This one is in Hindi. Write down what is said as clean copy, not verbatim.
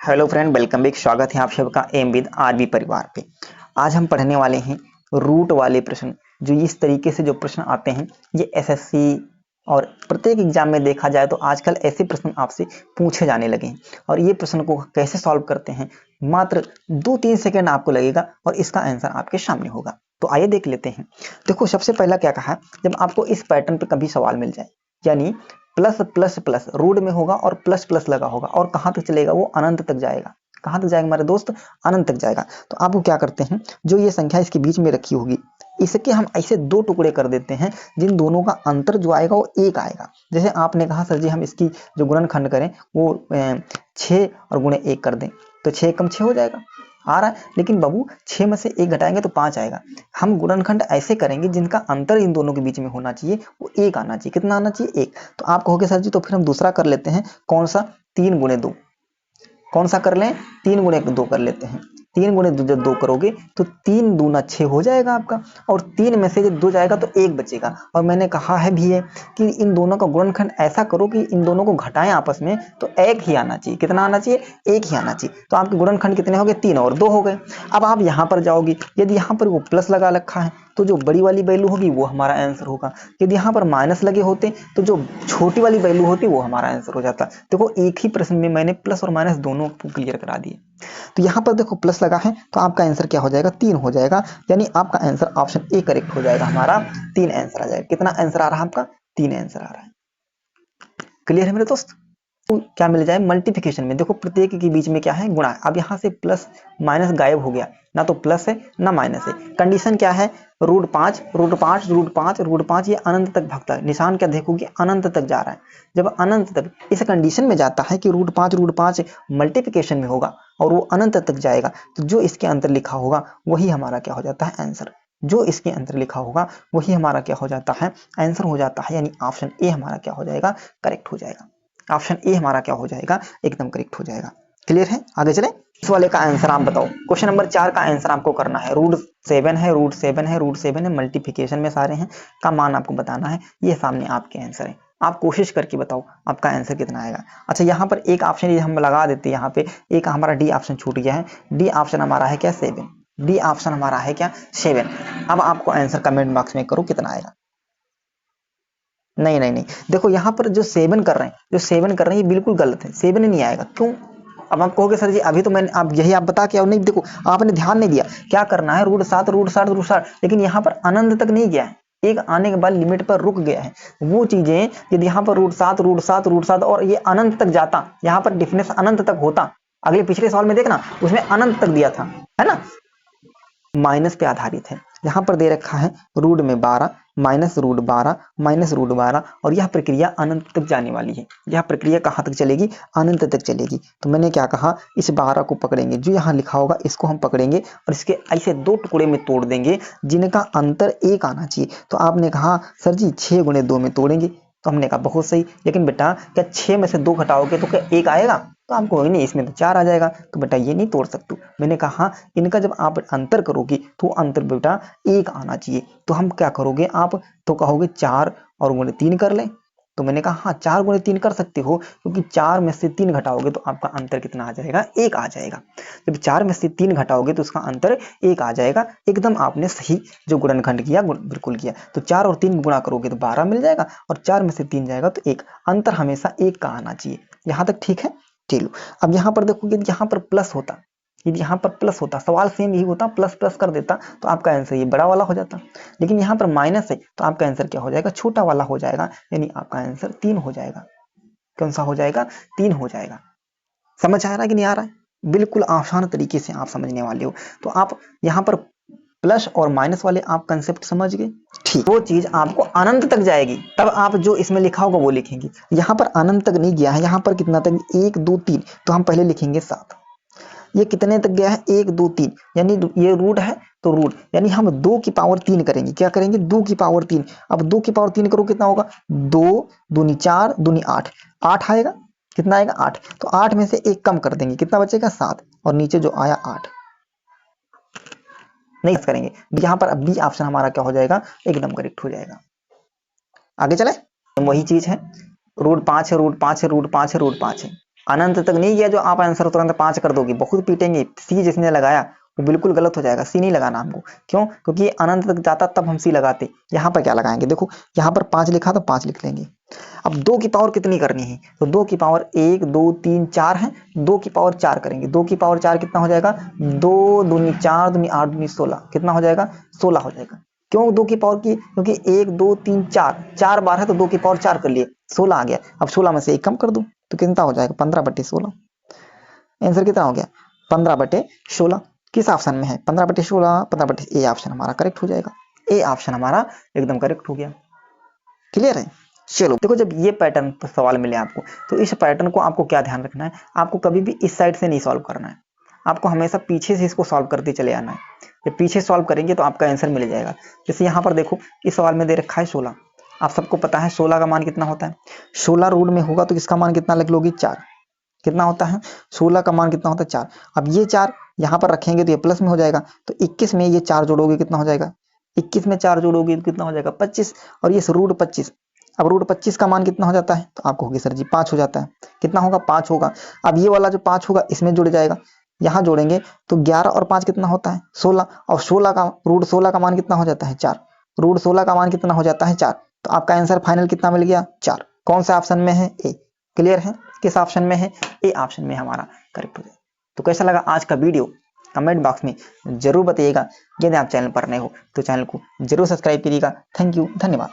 Hello friend, welcome back. स्वागत है आप सबका एम विद आरबी परिवार पे। आज हम पढ़ने वाले हैं रूट वाले प्रश्न। जो इस तरीके से जो प्रश्न आते हैं ये एसएससी और प्रत्येक एग्जाम में देखा जाए तो आजकल ऐसे प्रश्न आपसे पूछे जाने लगे हैं। और ये प्रश्न को कैसे सॉल्व करते हैं, मात्र 2-3 सेकेंड आपको लगेगा और इसका आंसर आपके सामने होगा। तो आइए देख लेते हैं। देखो, सबसे पहला क्या कहा, जब आपको इस पैटर्न पे कभी सवाल मिल जाए, यानी प्लस प्लस प्लस रूट में होगा और प्लस प्लस लगा होगा और कहां तक चलेगा, वो अनंत तक जाएगा। कहां तक जाएगा हमारे दोस्त? अनंत तक जाएगा। तो आपको क्या करते हैं, जो ये संख्या इसके बीच में रखी होगी इसके हम ऐसे दो टुकड़े कर देते हैं जिन दोनों का अंतर जो आएगा वो एक आएगा। जैसे आपने कहा सर जी हम इसकी जो गुणनखंड करें वो 6 और गुणे 1 कर दें, तो 6 कम 6 हो जाएगा, आ रहा है। लेकिन बाबू 6 में से 1 घटाएंगे तो 5 आएगा। हम गुणनखंड ऐसे करेंगे जिनका अंतर इन दोनों के बीच में होना चाहिए वो 1 आना चाहिए। कितना आना चाहिए? 1। तो आप कहोगे सर जी तो फिर हम दूसरा कर लेते हैं। कौन सा? 3 गुणे 2। कौन सा कर लें? 3 गुणे 2 कर लेते हैं। 3 गुणे 2 जब 2 करोगे तो 3 दूना 6 हो जाएगा आपका, और 3 में से जब 2 जाएगा तो 1 बचेगा। और मैंने कहा है भी है कि इन दोनों का गुणनखंड ऐसा करो कि इन दोनों को घटाएं आपस में तो 1 ही आना चाहिए। कितना आना चाहिए? 1 ही आना चाहिए। तो आपके गुणनखंड कितने हो गए? 3 और 2 हो गए। अब आप यहाँ पर जाओगे, यदि यहाँ पर वो प्लस लगा रखा है तो जो बड़ी वाली वैल्यू होगी वो हमारा आंसर होगा। यदि यहाँ पर माइनस लगे होते तो जो छोटी वाली वैल्यू होती वो हमारा आंसर हो जाता। देखो, एक ही प्रश्न में मैंने प्लस और माइनस दोनों को क्लियर करा दिए। तो यहाँ पर देखो प्लस लगा है तो आपका आंसर क्या हो जाएगा? 3 हो जाएगा। यानी आपका आंसर ऑप्शन ए करेक्ट हो जाएगा हमारा। 3 आंसर आ जाएगा। कितना आंसर आ रहा है आपका? 3 आंसर आ रहा है। क्लियर है मेरे दोस्त? तो क्या मिल जाए मल्टीप्लिकेशन में? देखो प्रत्येक के बीच में क्या है? गुणा। अब यहाँ से प्लस माइनस गायब हो गया, ना तो प्लस है ना माइनस है। कंडीशन क्या है? रूट 5 रूट 5 रूट 5 रूट 5, ये अनंत तक भागता है। निशान क्या देखोगे? अनंत तक जा रहा है। जब अनंत तक इस कंडीशन में जाता है कि रूट 5 मल्टीप्लिकेशन में होगा और वो अनंत तक जाएगा, तो जो इसके अंतर लिखा होगा वही हमारा क्या हो जाता है? आंसर। जो इसके अंतर लिखा होगा वही हमारा क्या हो जाता है? आंसर हो जाता है। यानी ऑप्शन ए हमारा क्या हो जाएगा? करेक्ट हो जाएगा। ऑप्शन ए हमारा क्या हो जाएगा? एकदम करेक्ट हो जाएगा। क्लियर है? आगे चले। इस वाले का आंसर आप बताओ। क्वेश्चन नंबर 4 का आंसर आपको करना है। रूट 7 है, रूट 7 है, रूट 7 है, मल्टीप्लिकेशन में सारे हैं, का मान आपको बताना है। ये सामने आपके आंसर है। आप कोशिश करके बताओ आपका आंसर कितना आएगा। अच्छा, यहाँ पर एक ऑप्शन हम लगा देते हैं। यहाँ पे एक हमारा डी ऑप्शन छूट गया है। डी ऑप्शन हमारा है क्या? 7। डी ऑप्शन हमारा है क्या? 7। अब आपको आंसर कमेंट बॉक्स में करो कितना आएगा। नहीं नहीं नहीं, देखो यहाँ पर जो 7 कर रहे हैं, ये बिल्कुल गलत है। 7 नहीं आएगा। क्यों? अब आप कहोगे सर जी अभी तो मैंने आप यही आप बता के आओ। नहीं, देखो आपने ध्यान नहीं दिया। क्या करना है? रूट 7 रूट 7 रूट 7, लेकिन यहाँ पर अनंत तक नहीं गया है। एक आने के बाद लिमिट पर रुक गया है। वो चीजें यदि यहाँ पर रूट 7 रूट 7 रूट 7 और ये अनंत तक जाता, यहाँ पर डिफरेंस अनंत तक होता। अगले पिछले सवाल में देखना, उसमें अनंत तक दिया था, है ना? माइनस पे आधारित है। यहाँ पर दे रखा है रूट में 12 माइनस रूट 12 माइनस रूट 12, और यह प्रक्रिया अनंत तक जाने वाली है। यह प्रक्रिया कहाँ तक चलेगी? अनंत तक चलेगी। तो मैंने क्या कहा, इस 12 को पकड़ेंगे, जो यहाँ लिखा होगा इसको हम पकड़ेंगे और इसके ऐसे दो टुकड़े में तोड़ देंगे जिनका अंतर 1 आना चाहिए। तो आपने कहा सर जी 6 गुणे 2 में तोड़ेंगे, तो हमने कहा बहुत सही। लेकिन बेटा क्या 6 में से 2 घटाओगे तो क्या 1 आएगा? तो आपको नहीं, इसमें तो 4 आ जाएगा। तो बेटा ये नहीं तोड़ सकते। मैंने कहा इनका जब आप अंतर करोगे तो अंतर बेटा 1 आना चाहिए। तो हम क्या करोगे, आप तो कहोगे 4 और गुणे 3 कर लें। तो मैंने कहा हाँ 4 गुणे 3 कर सकते हो, क्योंकि 4 में से 3 घटाओगे तो आपका अंतर कितना आ जाएगा? 1 आ जाएगा। जब 4 में से 3 घटाओगे तो उसका अंतर 1 आ जाएगा। एकदम आपने सही जो गुणनखंड किया बिल्कुल किया। तो 4 और 3 गुणा करोगे तो 12 मिल जाएगा, और 4 में से 3 जाएगा तो 1। अंतर हमेशा 1 का आना चाहिए। यहाँ तक ठीक है? चलो, अब यहाँ पर देखो, यदि यहाँ पर प्लस होता, यदि यहाँ पर प्लस होता, सवाल सेम ही होता, प्लस प्लस कर देता तो आपका आंसर ये बड़ा वाला हो जाता। लेकिन यहाँ पर माइनस है तो आपका आंसर क्या हो जाएगा? छोटा वाला हो जाएगा। यानी आपका आंसर 3 हो जाएगा। कौन सा हो जाएगा? 3 हो जाएगा। समझ आ रहा है कि नहीं आ रहा है? बिल्कुल आसान तरीके से आप समझने वाले हो। तो आप यहाँ पर प्लस और माइनस वाले आप कंसेप्ट समझ गए। ठीक, वो चीज आपको अनंत तक जाएगी, तब आप जो इसमें लिखा होगा वो लिखेंगे। यहाँ पर अनंत तक नहीं गया है, यहाँ पर कितना तक? 1 2 3, तो हम पहले लिखेंगे 7। ये कितने तक गया है? 1 2 3, यानी ये रूट है तो रूट, यानी हम 2 की पावर 3 करेंगे। क्या करेंगे? 2 की पावर 3। अब 2 की पावर 3 करो कितना होगा? 2 दूनी 4 दूनी 8, 8 आएगा। कितना आएगा? 8। तो 8 में से 1 कम कर देंगे, कितना बचेगा? 7, और नीचे जो आया 8 नहीं करेंगे। यहाँ पर बी ऑप्शन हमारा क्या हो जाएगा? एकदम करेक्ट हो जाएगा। आगे चले। वही चीज है, रूट 5 है, रूट 5 है, रूट 5 है, रूट 5 है। अनंत तक नहीं गया जो आप आंसर तुरंत 5 कर दोगे, बहुत पीटेंगे। सी जिसने लगाया वो बिल्कुल गलत हो जाएगा, सी नहीं लगाना हमको। क्यों? क्योंकि अनंत तक जाता तब हम सी लगाते। यहाँ पर क्या लगाएंगे, देखो यहाँ पर 5 लिखा तो 5 लिख लेंगे। अब 2 की पावर कितनी करनी है, तो 2 की पावर 1 2 3 4 है, 2 की पावर 4 करेंगे। 2 की पावर 4 कितना हो जाएगा, 2 दूनी 4 दूनी 8 दूनी 16, कितना हो जाएगा, 16 हो जाएगा। क्यों 2 की पावर की, क्योंकि 1 2 3 4 बार है तो 2 की पावर 4 कर लिए, 16 आ गया। अब 16 में से 1 कम कर दूं तो कितना हो जाएगा, 15/16। आंसर कितना हो गया, 15/16। किस ऑप्शन में है, 15/16, 15 ए ऑप्शन हमारा करेक्ट हो जाएगा। ए ऑप्शन हमारा एकदम करेक्ट हो गया। क्लियर है? चलो देखो, जब ये पैटर्न पर सवाल मिले आपको, तो इस पैटर्न को आपको क्या ध्यान रखना है, आपको कभी भी इस साइड से नहीं सॉल्व करना है, आपको हमेशा पीछे से इसको सॉल्व करते चले आना है। जब पीछे सॉल्व करेंगे तो आपका आंसर मिल जाएगा। जैसे यहाँ पर देखो, इस सवाल में दे रखा है 16, आप सबको पता है 16 का मान कितना होता है, 16 रूट में होगा तो इसका मान कितना लिख लोगे, 4। कितना होता है, 16 का मान कितना होता है, 4। अब ये 4 यहाँ पर रखेंगे तो ये प्लस में हो जाएगा, तो 21 में ये 4 जोड़ोगे कितना हो जाएगा, 21 में 4 जोड़ोगे तो कितना हो जाएगा, 25। और ये रूट 25, अब रूट 25 का मान कितना हो जाता है, तो आपको होगी सर जी 5 हो जाता है। कितना होगा, 5 होगा। अब ये वाला जो 5 होगा इसमें जुड़ जाएगा, यहाँ जोड़ेंगे तो 11 और 5 कितना होता है, 16। और 16 का रूट 16 का मान कितना हो जाता है, 4। रूट 16 का मान कितना हो जाता है, 4। तो आपका आंसर फाइनल कितना मिल गया, 4। कौन सा ऑप्शन में है, ए। क्लियर है? किस ऑप्शन में है, ए ऑप्शन में हमारा करेक्ट हो जाएगा। तो कैसा लगा आज का वीडियो, कमेंट बॉक्स में जरूर बताइएगा। यदि आप चैनल पर नए हो तो चैनल को जरूर सब्सक्राइब करिएगा। थैंक यू, धन्यवाद।